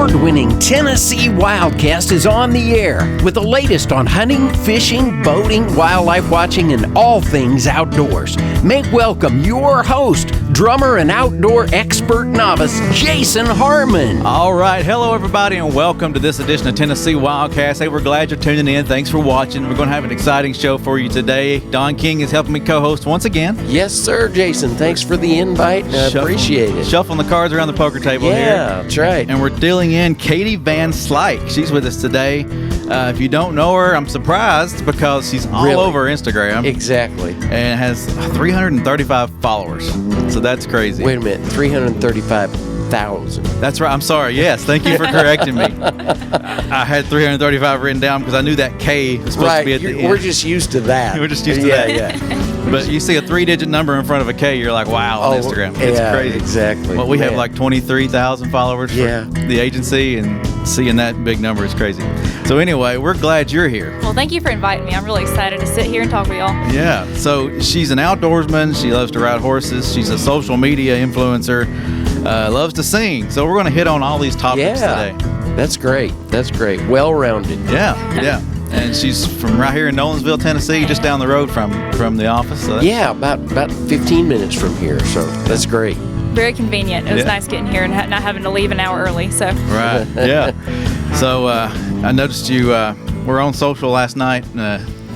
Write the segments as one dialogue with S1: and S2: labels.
S1: award-winning Tennessee Wildcast is on the air with the latest on hunting, fishing, boating, wildlife watching, and all things outdoors. Make welcome your host, drummer and outdoor expert novice, Jason Harmon.
S2: All right. Hello, everybody, and welcome to this edition of Tennessee Wildcast. Hey, we're glad you're tuning in. Thanks for watching. We're going to have an exciting show for you today. Don King is helping me co-host once again.
S1: Yes, sir, Jason. Thanks for the invite. I appreciate it.
S2: Shuffling the cards around the poker table here.
S1: Yeah, that's right.
S2: And we're dealing in Katie Van Slyke. She's with us today. If you don't know her, I'm surprised because she's all over Instagram.
S1: Exactly.
S2: And has 335 followers. So that's crazy.
S1: Wait a minute, 335,000.
S2: That's right. I'm sorry. Yes, thank you for correcting me. I had 335 written down because I knew that K was supposed to be at the end.
S1: We're just used to that.
S2: We're just used to that.
S1: Yeah.
S2: But you see a 3-digit number in front of a K, you're like, wow, on Instagram. It's crazy.
S1: Exactly.
S2: Well, we have like 23,000 followers for the agency, and seeing that big number is crazy. So anyway, we're glad you're here.
S3: Well, thank you for inviting me. I'm really excited to sit here and talk with y'all.
S2: Yeah. So she's an outdoorsman. She loves to ride horses. She's a social media influencer. Loves to sing. So we're going to hit on all these topics today.
S1: That's great. That's great. Well-rounded.
S2: Yeah. And she's from right here in Nolensville, Tennessee, just down the road from the office. So
S1: about 15 minutes from here. So that's great.
S3: Very convenient. It was nice getting here and not having to leave an hour early. So
S2: right. Yeah. So I noticed you were on social last night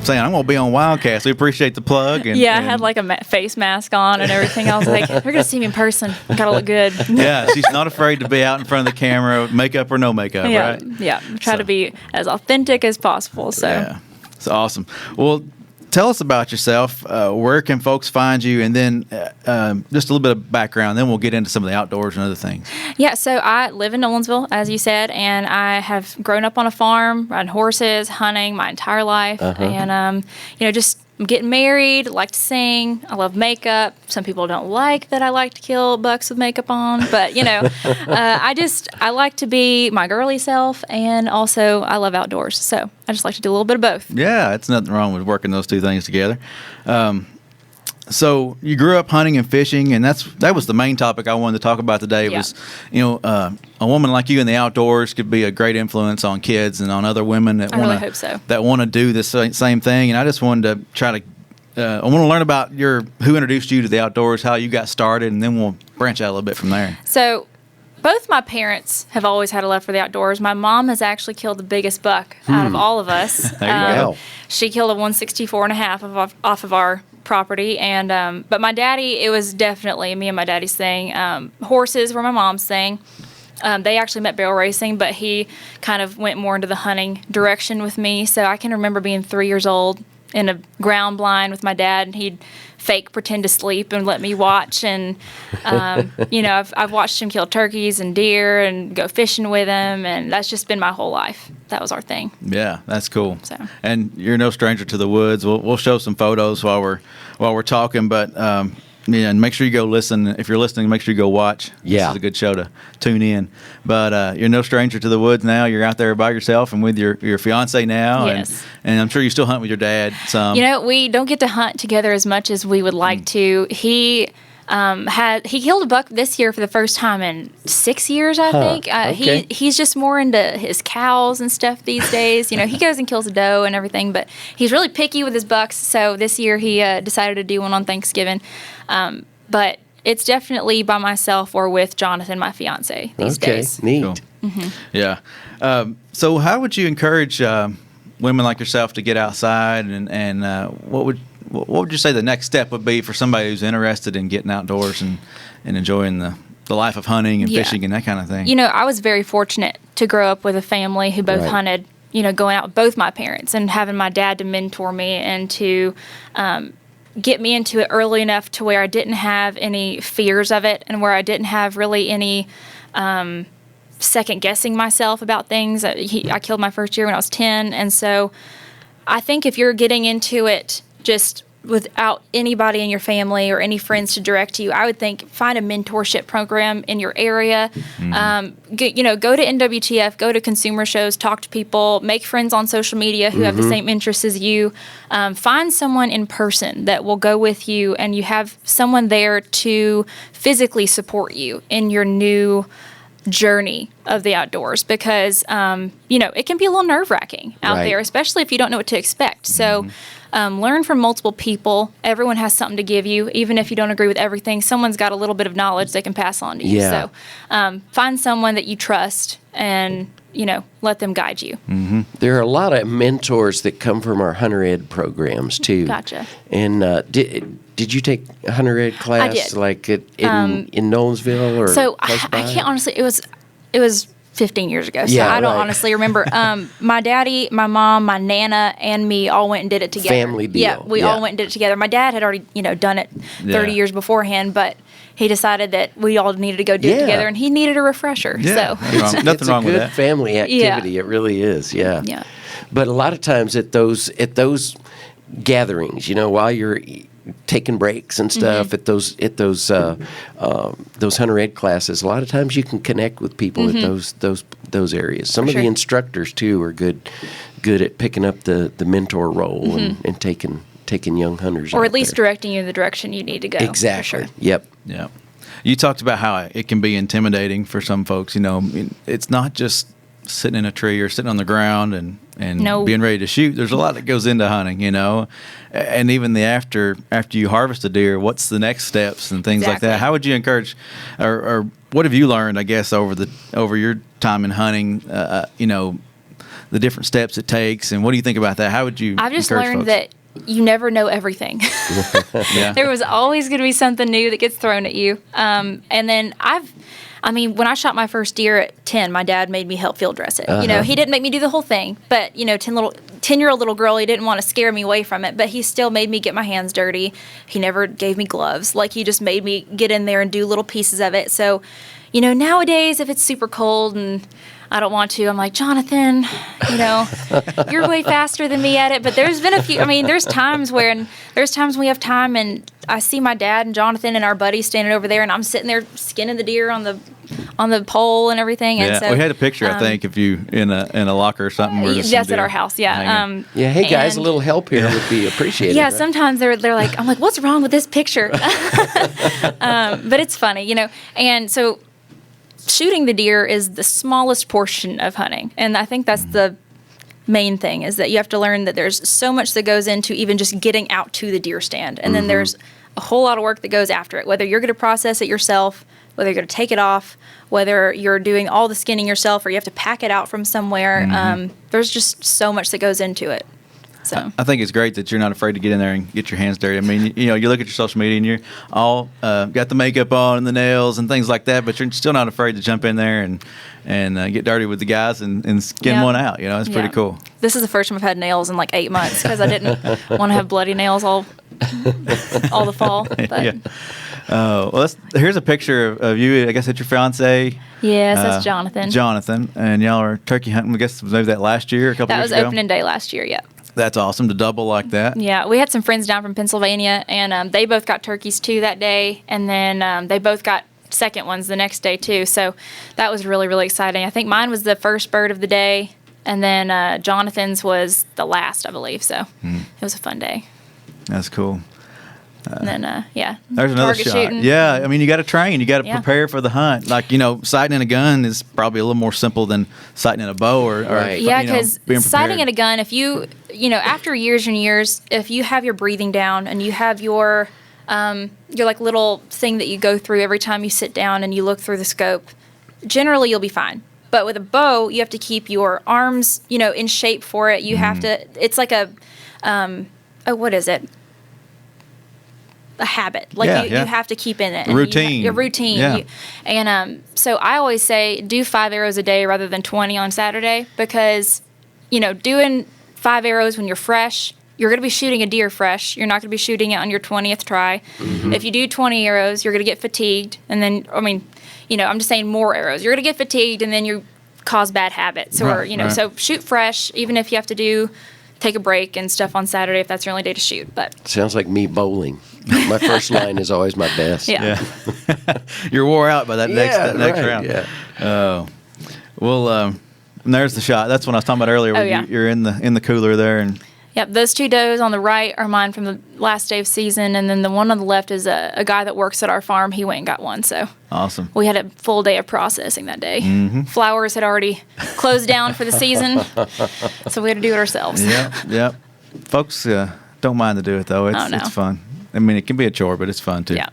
S2: saying, I'm going to be on Wildcast. We appreciate the plug. And,
S3: I had like a face mask on and everything. I was like, they're going to see me in person. Got to look good.
S2: Yeah, she's not afraid to be out in front of the camera, makeup or no makeup, right?
S3: Yeah, try to be as authentic as possible. So
S2: yeah, it's awesome. Well, tell us about yourself. Where can folks find you? And then just a little bit of background. Then we'll get into some of the outdoors and other things.
S3: Yeah, so I live in Nolensville, as you said, and I have grown up on a farm, riding horses, hunting my entire life. And, just getting married, like to sing. I love makeup. Some people don't like that I like to kill bucks with makeup on. But, I like to be my girly self, and also I love outdoors. So I just like to do a little bit of both.
S2: Yeah, it's nothing wrong with working those two things together. So you grew up hunting and fishing, and that was the main topic I wanted to talk about today. Was a woman like you in the outdoors could be a great influence on kids and on other women that want to do the same thing. And I just wanted to try to I want to learn about who introduced you to the outdoors, how you got started, and then we'll branch out a little bit from there.
S3: So both my parents have always had a love for the outdoors. My mom has actually killed the biggest buck out of all of us.
S2: There you go.
S3: She killed a 164.5 off of our property, and but my daddy, it was definitely me and my daddy's thing. Horses were my mom's thing. They actually met barrel racing, but he kind of went more into the hunting direction with me. So I can remember being 3 years old in a ground blind with my dad, and he'd fake pretend to sleep and let me watch. And I've watched him kill turkeys and deer and go fishing with him, and that's just been my whole life. That was our thing.
S2: Yeah, that's cool.
S3: So.
S2: And you're no stranger to the woods. We'll show some photos while we're talking, but and make sure you go listen. If you're listening, make sure you go watch.
S1: Yeah.
S2: This is a good show to tune in. But you're no stranger to the woods now. You're out there by yourself and with your fiance now.
S3: Yes.
S2: And I'm sure you still hunt with your dad some.
S3: We don't get to hunt together as much as we would like to. He killed a buck this year for the first time in 6 years, I think.
S1: Okay.
S3: He's just more into his cows and stuff these days. He goes and kills a doe and everything, but he's really picky with his bucks. So this year he decided to do one on Thanksgiving. But it's definitely by myself or with Jonathan, my fiance, these days.
S1: Neat.
S2: Cool. Yeah. So how would you encourage women like yourself to get outside, and what would you say the next step would be for somebody who's interested in getting outdoors and enjoying the life of hunting and fishing and that kind of thing?
S3: I was very fortunate to grow up with a family who both hunted, going out with both my parents, and having my dad to mentor me and to get me into it early enough to where I didn't have any fears of it, and where I didn't have really any second guessing myself about things. I killed my first year when I was 10, and so I think if you're getting into it just without anybody in your family or any friends to direct you, I would think find a mentorship program in your area. Go to NWTF, go to consumer shows, talk to people, make friends on social media who have the same interests as you. Find someone in person that will go with you, and you have someone there to physically support you in your new journey of the outdoors because, it can be a little nerve-wracking out there, especially if you don't know what to expect. So learn from multiple people. Everyone has something to give you. Even if you don't agree with everything, someone's got a little bit of knowledge they can pass on to you. So find someone that you trust and, let them guide you.
S1: Mm-hmm. There are a lot of mentors that come from our Hunter Ed programs, too.
S3: Gotcha.
S1: And did you take a Hunter Ed class?
S3: I did.
S1: Like in Nolensville or
S3: so I can't honestly, it was 15 years ago, so I don't honestly remember. My daddy, my mom, my Nana, and me all went and did it together.
S1: Family deal.
S3: Yeah, we all went and did it together. My dad had already, done it 30 years beforehand, but he decided that we all needed to go do it together, and he needed a refresher.
S2: Yeah,
S3: so
S2: nothing wrong with that.
S1: It's a good family activity. It really is. Yeah.
S3: Yeah.
S1: But a lot of times at those gatherings, while you're taking breaks and stuff at those Hunter Ed classes, a lot of times you can connect with people at those areas. Some of the instructors too are good at picking up the mentor role and taking young hunters,
S3: or at least directing you in the direction you need to go.
S1: Exactly.
S3: For sure.
S1: Yep.
S2: Yeah. You talked about how it can be intimidating for some folks. It's not just sitting in a tree or sitting on the ground and being ready to shoot. There's a lot that goes into hunting, and even after you harvest a deer, what's the next steps and things like that. How would you encourage, or what have you learned, I guess, over your time in hunting, the different steps it takes, and what do you think about that? How would you?
S3: I've just learned that you never know everything. There was always going to be something new that gets thrown at you. And then when I shot my first deer at 10, my dad made me help field dress it. He didn't make me do the whole thing, but 10-year-old little girl, he didn't want to scare me away from it, but he still made me get my hands dirty. He never gave me gloves. Like, he just made me get in there and do little pieces of it. So, nowadays, if it's super cold and I don't want to, I'm like, Jonathan, you're way faster than me at it. But there's been a few, there's times when we have time and I see my dad and Jonathan and our buddies standing over there and I'm sitting there skinning the deer on the pole and everything.
S2: Yeah,
S3: and so,
S2: we had a picture, I think, of you in a locker or something.
S3: That's at our house, yeah.
S1: Hey guys, a little help here would be appreciated.
S3: Yeah, right? Sometimes they're like, I'm like, what's wrong with this picture? But it's funny, and so shooting the deer is the smallest portion of hunting. And I think that's the main thing, is that you have to learn that there's so much that goes into even just getting out to the deer stand. And then there's a whole lot of work that goes after it, whether you're going to process it yourself, whether you're going to take it off, whether you're doing all the skinning yourself or you have to pack it out from somewhere. There's just so much that goes into it. So
S2: I think it's great that you're not afraid to get in there and get your hands dirty. You look at your social media and you're all got the makeup on and the nails and things like that, but you're still not afraid to jump in there and get dirty with the guys and skin one out. It's pretty cool.
S3: This is the first time I've had nails in like 8 months because I didn't want to have bloody nails all the fall. But.
S2: Yeah. Here's a picture of you. I guess that's your fiance.
S3: Yes, that's Jonathan.
S2: Jonathan, and y'all are turkey hunting. I guess maybe that last year, a couple years ago.
S3: That was opening day last year. Yeah.
S2: That's awesome to double like that.
S3: Yeah, we had some friends down from Pennsylvania, and they both got turkeys too that day, and then they both got second ones the next day too. So that was really, really exciting. I think mine was the first bird of the day, and then Jonathan's was the last, I believe. So it was a fun day.
S2: That's cool.
S3: And then,
S2: there's another shot.
S3: Shooting.
S2: Yeah, you got to train. You got to prepare for the hunt. Like, sighting in a gun is probably a little more simple than sighting in a bow or
S3: yeah, because sighting in a gun, if you after years and years, if you have your breathing down and you have your like little thing that you go through every time you sit down and you look through the scope, generally you'll be fine. But with a bow, you have to keep your arms, in shape for it. You have to. It's like a what is it? A habit, like you have to keep in it.
S2: Routine.
S3: A routine.
S2: Yeah.
S3: So I always say do 5 arrows a day rather than 20 on Saturday because, doing 5 arrows when you're fresh, you're going to be shooting a deer fresh. You're not going to be shooting it on your 20th try. If you do 20 arrows, you're going to get fatigued. And then, I'm just saying more arrows. You're going to get fatigued and then you cause bad habits. So shoot fresh, even if you have to take a break and stuff on Saturday if that's your only day to shoot. But
S1: sounds like me bowling. My first line is always my best.
S3: Yeah.
S2: You're wore out by that next round.
S1: Yeah.
S2: And there's the shot. That's what I was talking about earlier. You're in the cooler there, and
S3: Yep, those 2 does on the right are mine from the last day of season, and then the one on the left is a guy that works at our farm. He went and got one, so
S2: awesome.
S3: We had a full day of processing that day.
S2: Mm-hmm.
S3: Flowers had already closed down for the season, so we had to do it ourselves.
S2: Yep. Folks don't mind to do it, though. It's fun. I mean, it can be a chore, but it's fun, too.
S3: Yeah.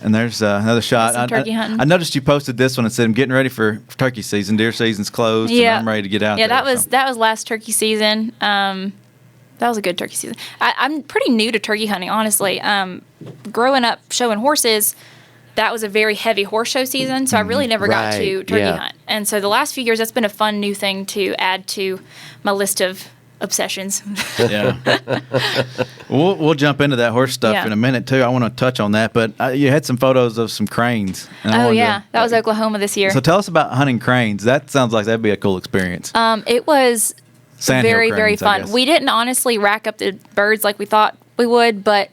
S2: And there's another shot.
S3: Turkey hunting.
S2: I noticed you posted this one and said, I'm getting ready for turkey season. Deer season's closed, and I'm ready to get out there.
S3: Yeah, that was last turkey season. That was a good turkey season. I'm pretty new to turkey hunting, honestly. Growing up showing horses, that was a very heavy horse show season, so I really never got to turkey hunt. And so the last few years, that's been a fun new thing to add to my list of obsessions.
S2: Yeah. We'll jump into that horse stuff in a minute, too. I want to touch on that, but you had some photos of some cranes.
S3: That was Oklahoma this year.
S2: So tell us about hunting cranes. That sounds like that'd be a cool experience.
S3: It was very, very fun. We didn't honestly rack up the birds like we thought we would, but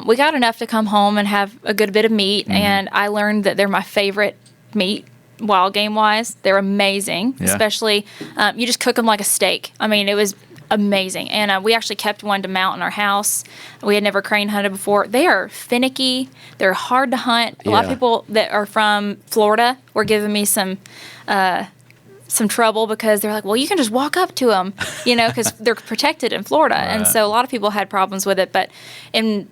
S3: we got enough to come home and have a good bit of meat, and I learned that they're my favorite meat, wild game wise. They're amazing, especially you just cook them like a steak. I mean, it was amazing. And we actually kept one to mount in our house. We had never crane hunted before. They are finicky. They're hard to hunt. A lot of people that are from Florida were giving me some trouble because they're like, well, you can just walk up to them, because they're protected in Florida. Right. And so a lot of people had problems with it. But in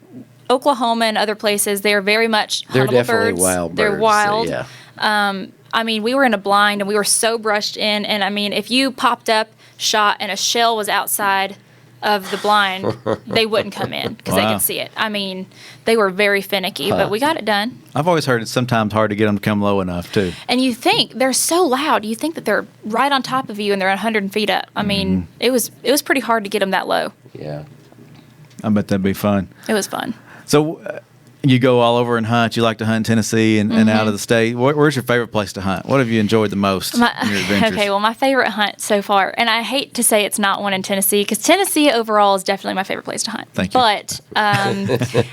S3: Oklahoma and other places, they're very much
S4: they're
S3: huntable
S4: definitely
S3: birds.
S4: wild birds.
S3: They're wild.
S4: So, yeah.
S3: I mean, we were in a blind and we were so brushed in. And I mean, if you popped up, shot, and a shell was outside of the blind, they wouldn't come in because they could see it. I mean, they were very finicky, but we got it done.
S2: I've always heard it's sometimes hard to get them to come low enough, too.
S3: And you think they're so loud. You think that they're right on top of you and they're 100 feet up. I mean, it was pretty hard to get them that low.
S4: Yeah.
S2: I bet that'd be fun.
S3: It was fun.
S2: So you go all over and hunt. You like to hunt in Tennessee and out of the state. Where's your favorite place to hunt? What have you enjoyed the most in your adventures?
S3: Okay, well, my favorite hunt so far, and I hate to say it's not one in Tennessee, because Tennessee overall is definitely my favorite place to hunt.
S2: Thank you.
S3: But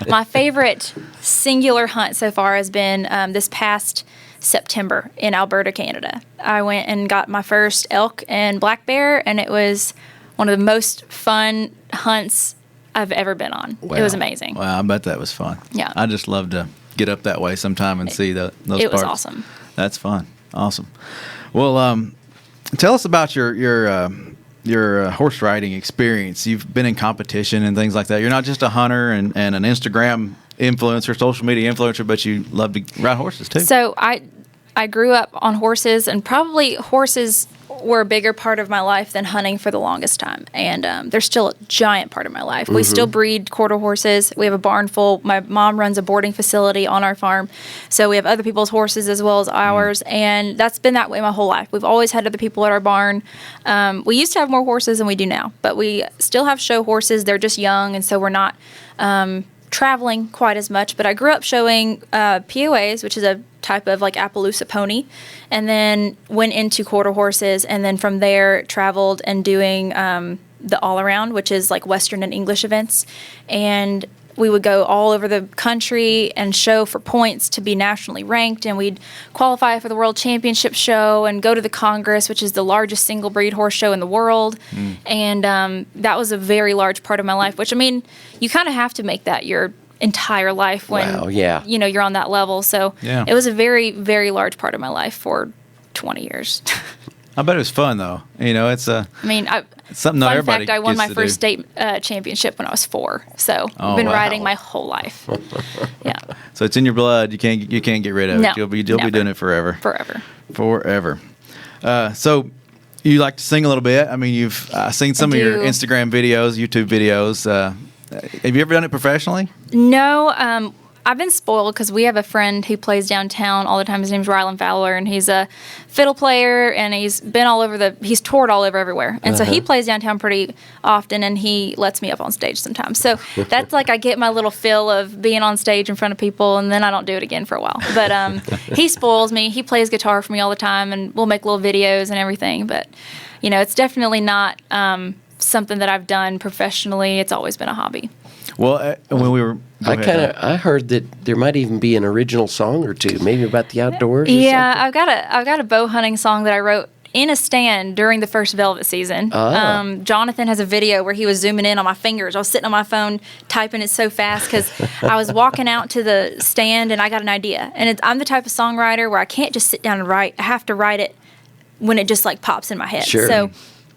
S3: my favorite singular hunt so far has been this past September in Alberta, Canada. I went and got my first elk and black bear, and it was one of the most fun hunts I've ever been on. Wow. It was amazing.
S2: Wow, I bet that was fun.
S3: Yeah.
S2: I just love to get up that way sometime and see those parts.
S3: It was awesome.
S2: That's fun. Awesome. Well, tell us about your horse riding experience. You've been in competition and things like that. You're not just a hunter and an Instagram influencer, social media influencer, but you love to ride horses too.
S3: So I grew up on horses, and probably horses were a bigger part of my life than hunting for the longest time. And they're still a giant part of my life. We still breed quarter horses. We have a barn full. My mom runs a boarding facility on our farm. So we have other people's horses as well as ours. And that's been that way my whole life. We've always had other people at our barn. We used to have more horses than we do now. But we still have show horses. They're just young, and so we're not traveling quite as much. But I grew up showing POAs, which is a type of like Appaloosa pony, and then went into quarter horses, and then from there traveled and doing the all around, which is like Western and English events. And we would go all over the country and show for points to be nationally ranked, and we'd qualify for the World Championship show and go to the Congress, which is the largest single breed horse show in the world. And that was a very large part of my life, which, I mean, you kind of have to make that your entire life when you're on that level. So it was a very, very large part of my life for 20 years.
S2: I bet it was fun though. It's it's something not everybody
S3: fact, I won my first
S2: do.
S3: state championship when I was 4. So I've been riding my whole life. Yeah.
S2: So it's in your blood. You can't get rid of it. You'll be doing it forever. Forever. So you like to sing a little bit. I mean, you've seen some of your Instagram videos, YouTube videos. Have you ever done it professionally?
S3: No. I've been spoiled because we have a friend who plays downtown all the time. His name's Rylan Fowler, and he's a fiddle player, and he's been he's toured all over everywhere. And so he plays downtown pretty often, and he lets me up on stage sometimes. So that's like I get my little fill of being on stage in front of people, and then I don't do it again for a while. But he spoils me. He plays guitar for me all the time, and we'll make little videos and everything. But, it's definitely not something that I've done professionally. It's always been a hobby.
S2: Well, when we were,
S4: I heard that there might even be an original song or two, maybe about the outdoors.
S3: Yeah, I've got a bow hunting song that I wrote in a stand during the first velvet season. Jonathan has a video where he was zooming in on my fingers. I was sitting on my phone typing it so fast because I was walking out to the stand and I got an idea. And I'm the type of songwriter where I can't just sit down and write. I have to write it when it just like pops in my head.
S4: Sure.
S3: So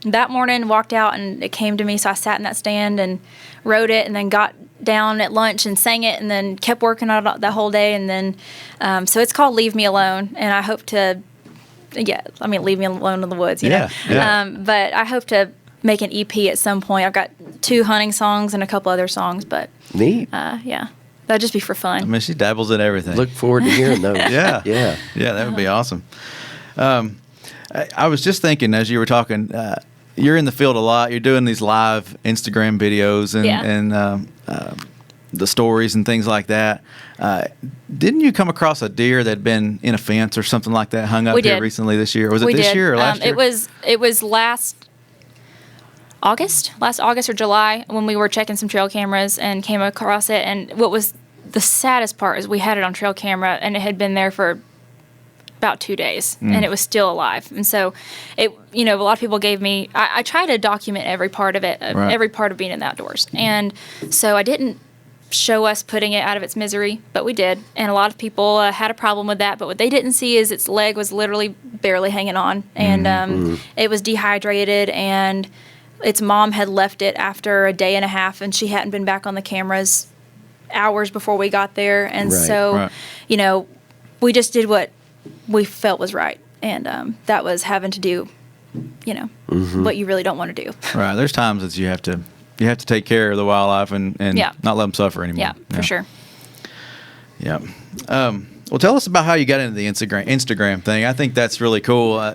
S3: that morning, walked out and it came to me. So I sat in that stand and wrote it and then got down at lunch and sang it and then kept working on it that whole day. And then, so it's called Leave Me Alone. And I hope to, leave me alone in the woods, you know? But I hope to make an EP at some point. I've got 2 hunting songs and a couple other songs, but
S4: neat.
S3: That'd just be for fun.
S2: I mean, she dabbles in everything.
S4: Look forward to hearing those.
S2: Yeah, that would be awesome. I was just thinking as you were talking, you're in the field a lot. You're doing these live Instagram videos and the stories and things like that. Didn't you come across a deer that had been in a fence or something like that hung up here recently this year? Was it this year or last year?
S3: It was last August or July when we were checking some trail cameras and came across it. And what was the saddest part is we had it on trail camera and it had been there for about 2 days and it was still alive. And so it, a lot of people gave me, I try to document every part of it, every part of being in the outdoors. And so I didn't show us putting it out of its misery, but we did. And a lot of people had a problem with that, but what they didn't see is its leg was literally barely hanging on. And it was dehydrated and its mom had left it after a day and a half and she hadn't been back on the cameras hours before we got there. And we just did what we felt was right, and that was having to do, what you really don't want to do.
S2: Right. There's times that you have to take care of the wildlife and not let them suffer anymore.
S3: Yeah, for sure.
S2: Yeah. Well, tell us about how you got into the Instagram thing. I think that's really cool.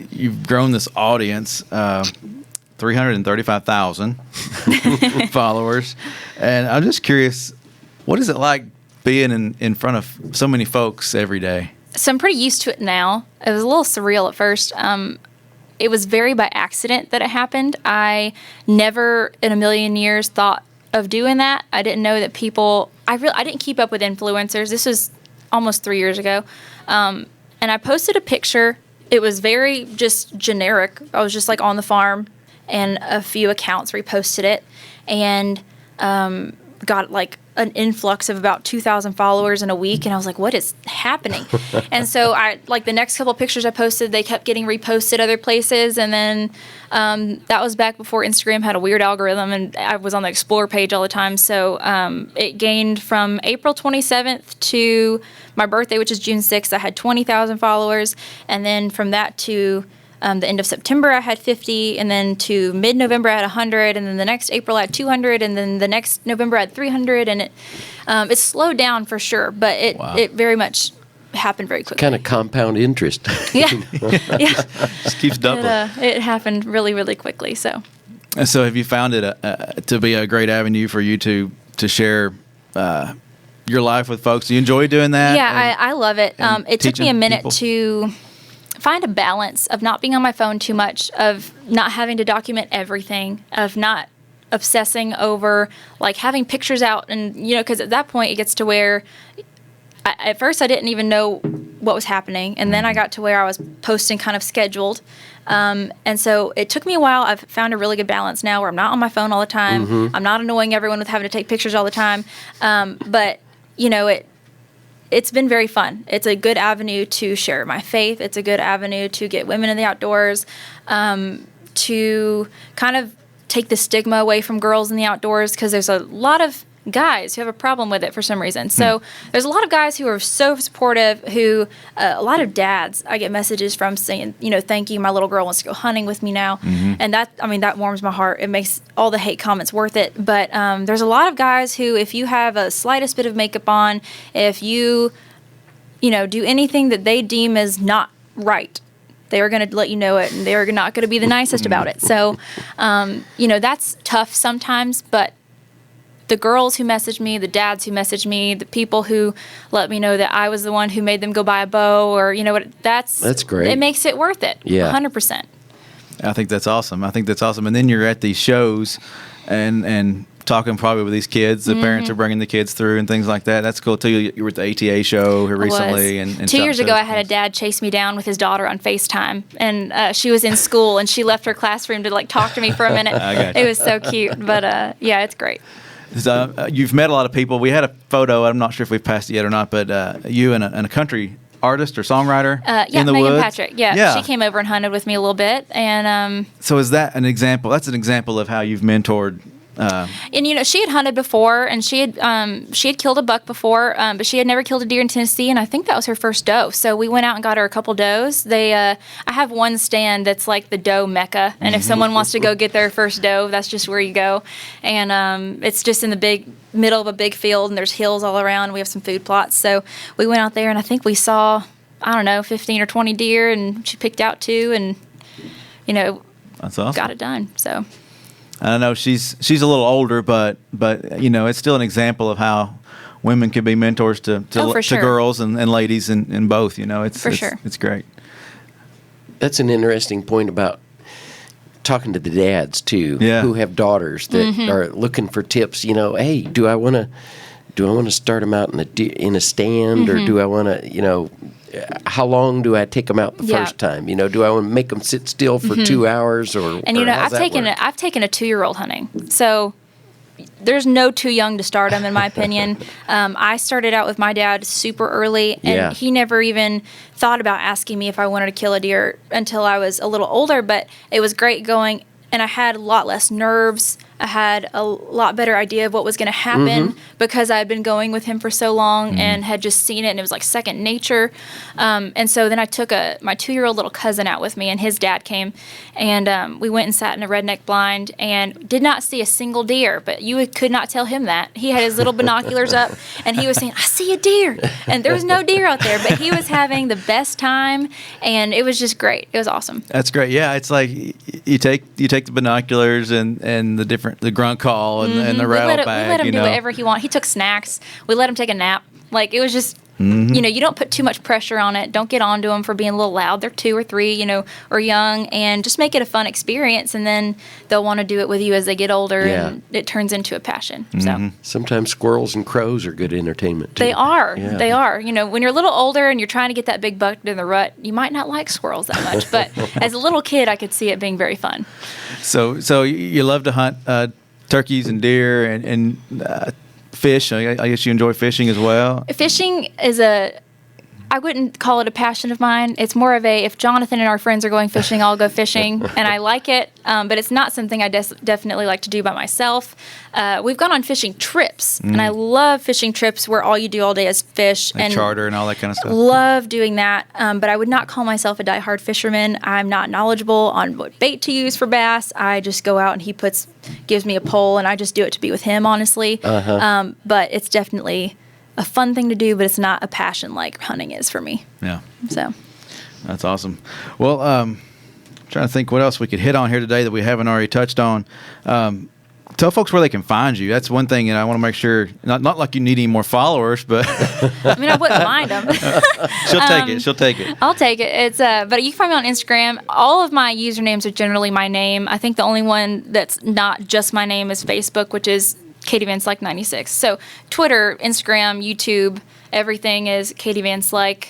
S2: You've grown this audience, 335,000 followers, and I'm just curious, what is it like being in front of so many folks every day?
S3: So I'm pretty used to it now. It was a little surreal at first. It was very by accident that it happened. I never in a million years thought of doing that. I didn't know that people, I didn't keep up with influencers. This was almost 3 years ago. And I posted a picture. It was very just generic. I was just like on the farm and a few accounts reposted it and got like an influx of about 2,000 followers in a week, and I was like, what is happening? And so the next couple pictures I posted, they kept getting reposted other places, and then that was back before Instagram had a weird algorithm, and I was on the Explore page all the time, so it gained from April 27th to my birthday, which is June 6th, I had 20,000 followers, and then from that to the end of September, I had 50, and then to mid-November, I had 100, and then the next April, I had 200, and then the next November, I had 300, and it slowed down for sure, but it very much happened very quickly.
S4: Kind of compound interest.
S3: Yeah.
S2: Just keeps doubling.
S3: It happened really, really quickly, so.
S2: And so have you found it to be a great avenue for you to share your life with folks? Do you enjoy doing that?
S3: Yeah, I love it. It took me a minute to find a balance of not being on my phone too much, of not having to document everything, of not obsessing over like having pictures out, and because at that point it gets to where at first I didn't even know what was happening, and then I got to where I was posting kind of scheduled, and so it took me a while. I've found a really good balance now where I'm not on my phone all the time. I'm not annoying everyone with having to take pictures all the time, but it's been very fun. It's a good avenue to share my faith. It's a good avenue to get women in the outdoors, to kind of take the stigma away from girls in the outdoors, because there's a lot of guys who have a problem with it for some reason. So there's a lot of guys who are so supportive, who a lot of dads I get messages from saying, thank you, my little girl wants to go hunting with me now. And that warms my heart. It makes all the hate comments worth it. But there's a lot of guys who, if you have a slightest bit of makeup on, if you do anything that they deem as not right, they are going to let you know it, and they are not going to be the nicest about it. So that's tough sometimes, but the girls who message me, the dads who message me, the people who let me know that I was the one who made them go buy a bow, or that's great. It makes it worth it. Yeah, 100%.
S2: I think that's awesome. And then you're at these shows, and talking probably with these kids. The parents are bringing the kids through and things like that. That's cool too. You were at the ATA show here recently. And
S3: 2 years ago, I had a dad chase me down with his daughter on FaceTime, and she was in school, and she left her classroom to talk to me for a minute. It was so cute, but yeah, it's great.
S2: You've met a lot of people. We had a photo. I'm not sure if we've passed it yet or not, but you and a country artist or songwriter in the
S3: Megan
S2: woods.
S3: Patrick. Yeah, she came over and hunted with me a little bit, and
S2: so is that an example? That's an example of how you've mentored.
S3: And she had hunted before, and she had killed a buck before, but she had never killed a deer in Tennessee, and I think that was her first doe. So we went out and got her a couple does. I have one stand that's like the doe mecca, and if someone wants to go get their first doe, that's just where you go. And it's just in the big middle of a big field, and there's hills all around. We have some food plots, so we went out there, and I think we saw 15 or 20 deer, and she picked out 2, and
S2: that's awesome.
S3: Got it done. So.
S2: I don't know, she's a little older, but it's still an example of how women can be mentors to girls and ladies and both. It's great.
S4: That's an interesting point about talking to the dads too, who have daughters that are looking for tips. Hey, do I want to start them out in a stand, or do I want to how long do I take them out the first time? Do I want to make them sit still for 2 hours or? And
S3: I've taken a 2-year-old hunting, so there's no too young to start them, in my opinion. I started out with my dad super early, and he never even thought about asking me if I wanted to kill a deer until I was a little older. But it was great going, and I had a lot less nerves. I had a lot better idea of what was going to happen because I had been going with him for so long and had just seen it, and it was like second nature. And so then I took my 2-year-old little cousin out with me, and his dad came, and we went and sat in a redneck blind and did not see a single deer, but you could not tell him that. He had his little binoculars up, and he was saying, I see a deer, and there was no deer out there, but he was having the best time, and it was just great. It was awesome.
S2: That's great. Yeah, it's like you take the binoculars and the grunt call and the rattle bag.
S3: We let him do whatever he wanted. He took snacks. We let him take a nap. It was just, you don't put too much pressure on it. Don't get on to them for being a little loud. They're 2 or 3, or young, and just make it a fun experience, and then they'll want to do it with you as they get older, and it turns into a passion. So
S4: sometimes squirrels and crows are good entertainment too.
S3: They are. Yeah. They are. When you're a little older and you're trying to get that big buck in the rut, you might not like squirrels that much, but as a little kid, I could see it being very fun.
S2: So you love to hunt turkeys and deer and fish. I guess you enjoy fishing as well.
S3: Fishing is I wouldn't call it a passion of mine. It's more of if Jonathan and our friends are going fishing, I'll go fishing, and I like it. But it's not something I definitely like to do by myself. We've gone on fishing trips, and I love fishing trips where all you do all day is fish.
S2: Like and charter and all that kind of stuff.
S3: Love doing that, but I would not call myself a diehard fisherman. I'm not knowledgeable on what bait to use for bass. I just go out and he gives me a pole, and I just do it to be with him, honestly. But it's definitely a fun thing to do, but it's not a passion like hunting is for me.
S2: Yeah.
S3: So.
S2: That's awesome. Well, trying to think what else we could hit on here today that we haven't already touched on. Tell folks where they can find you. That's one thing, and I want to make sure, not like you need any more followers, but
S3: I mean, I wouldn't mind them.
S2: She'll take it.
S3: I'll take it. It's but you can find me on Instagram. All of my usernames are generally my name. I think the only one that's not just my name is Facebook, which is Katie Van Slyke 96. So Twitter, Instagram, YouTube, everything is Katie Van Slyke.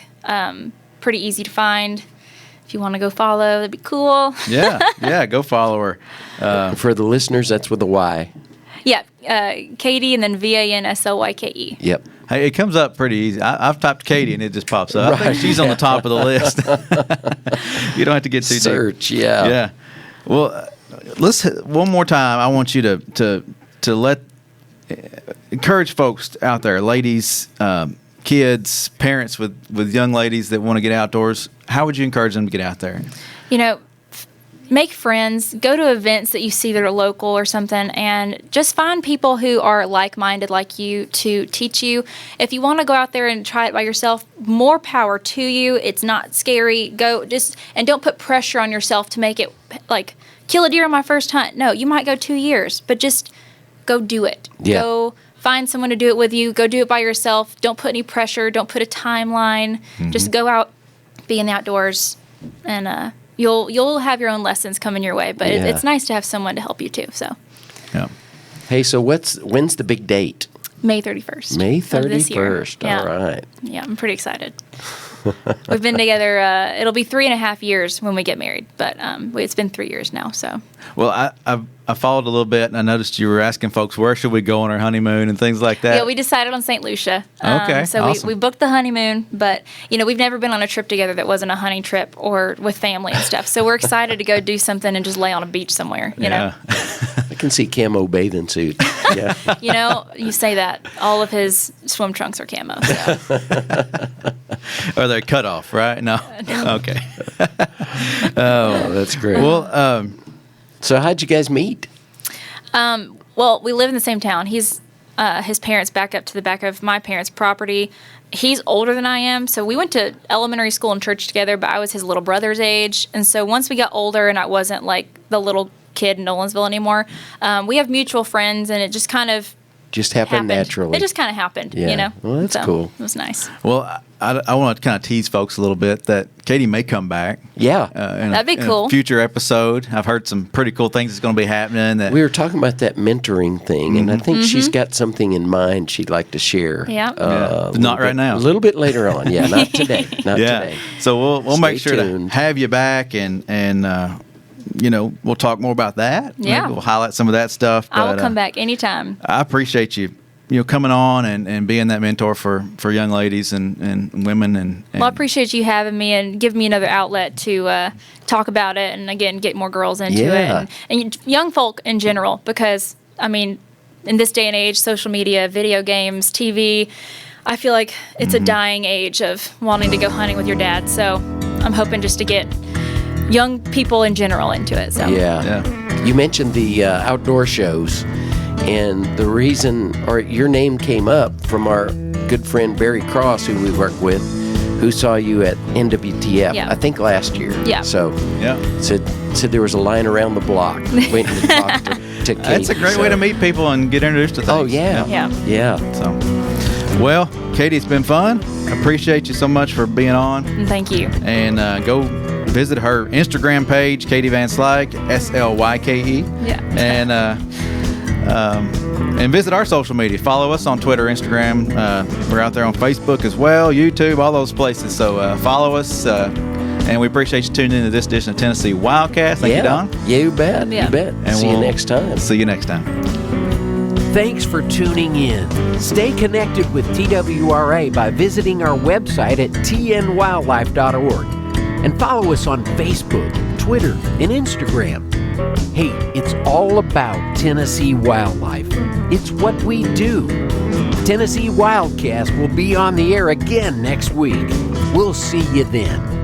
S3: Pretty easy to find. If you want to go follow, that'd be cool.
S2: Yeah, go follow her.
S4: For the listeners, that's with a Y.
S3: Yeah, Katie and then VANSLYKE.
S4: Yep.
S2: Hey, it comes up pretty easy. I've typed Katie and it just pops up. Right. I think she's on the top of the list. You don't have to get too
S4: search,
S2: deep.
S4: yeah.
S2: Yeah. Well, let's one more time. I want you to encourage folks out there, ladies, kids, parents with young ladies that want to get outdoors. How would you encourage them to get out there?
S3: Make friends, go to events that you see that are local or something, and just find people who are like-minded like you to teach you. If you want to go out there and try it by yourself, more power to you. It's not scary. Go and don't put pressure on yourself to make it like kill a deer on my first hunt. No, you might go 2 years, but just go do it.
S4: Yeah.
S3: Go find someone to do it with you. Go do it by yourself. Don't put any pressure. Don't put a timeline. Just go out, be in the outdoors, and you'll have your own lessons coming your way. But it's nice to have someone to help you too. So.
S2: Yeah.
S4: Hey, so when's the big date?
S3: May 31st.
S4: May 31st.
S3: Yeah.
S4: All right.
S3: Yeah, I'm pretty excited. We've been together. It'll be 3.5 years when we get married, but it's been 3 years now. So.
S2: Well, I followed a little bit, and I noticed you were asking folks where should we go on our honeymoon and things like that.
S3: Yeah, we decided on St. Lucia.
S2: Okay,
S3: so
S2: awesome.
S3: we booked the honeymoon, but we've never been on a trip together that wasn't a hunting trip or with family and stuff. So we're excited to go do something and just lay on a beach somewhere. You know.
S4: I can see camo bathing suit. Yeah.
S3: You say that all of his swim trunks are camo. So.
S2: Or they're cut off, right? No. Okay.
S4: Oh, that's great.
S2: Well,
S4: so how'd you guys meet?
S3: Well, we live in the same town. His parents back up to the back of my parents' property. He's older than I am, so we went to elementary school and church together, but I was his little brother's age. And so once we got older and I wasn't like the little kid in Nolensville anymore, we have mutual friends, and it just kind of
S4: just happened naturally.
S3: It just kind of happened,
S4: Well, that's cool.
S3: It was nice.
S2: Well, I want to kind of tease folks a little bit that Katie may come back.
S4: Yeah.
S3: That'd be cool.
S2: In a future episode. I've heard some pretty cool things that's going to be happening.
S4: We were talking about that mentoring thing, and I think she's got something in mind she'd like to share.
S3: Yeah.
S2: Not right now.
S4: A little bit later on. Yeah, not today. Not today.
S2: So we'll make sure
S4: tuned.
S2: to have you back and we'll talk more about that.
S3: Yeah.
S2: Maybe we'll highlight some of that stuff.
S3: I will come back anytime.
S2: I appreciate you coming on and being that mentor for young ladies and women. And
S3: well, I appreciate you having me and giving me another outlet to talk about it and, again, get more girls into it. And young folk in general, because, in this day and age, social media, video games, TV, I feel like it's a dying age of wanting to go hunting with your dad. So I'm hoping just to get young people in general into it. So
S4: Yeah. You mentioned the outdoor shows. And the reason, or your name came up from our good friend Barry Cross, who we work with, who saw you at NWTF, I think last year.
S3: Yeah.
S4: So said there was a line around the block waiting to talk to Katie.
S2: That's a great way to meet people and get introduced to things.
S4: Oh, yeah. Yeah.
S2: So, well, Katie, it's been fun. I appreciate you so much for being on.
S3: Thank you.
S2: And go visit her Instagram page, Katie Van Slyke, Slyke.
S3: Yeah.
S2: And visit our social media. Follow us on Twitter, Instagram. We're out there on Facebook as well, YouTube, all those places. So follow us. And we appreciate you tuning into this edition of Tennessee Wildcast. Thank you, Don.
S4: Yeah, you bet.
S3: Yeah.
S4: You bet.
S2: And
S4: see you next time.
S2: See you next time.
S1: Thanks for tuning in. Stay connected with TWRA by visiting our website at tnwildlife.org and follow us on Facebook, Twitter, and Instagram. Hey, it's all about Tennessee wildlife. It's what we do. Tennessee Wildcast will be on the air again next week. We'll see you then.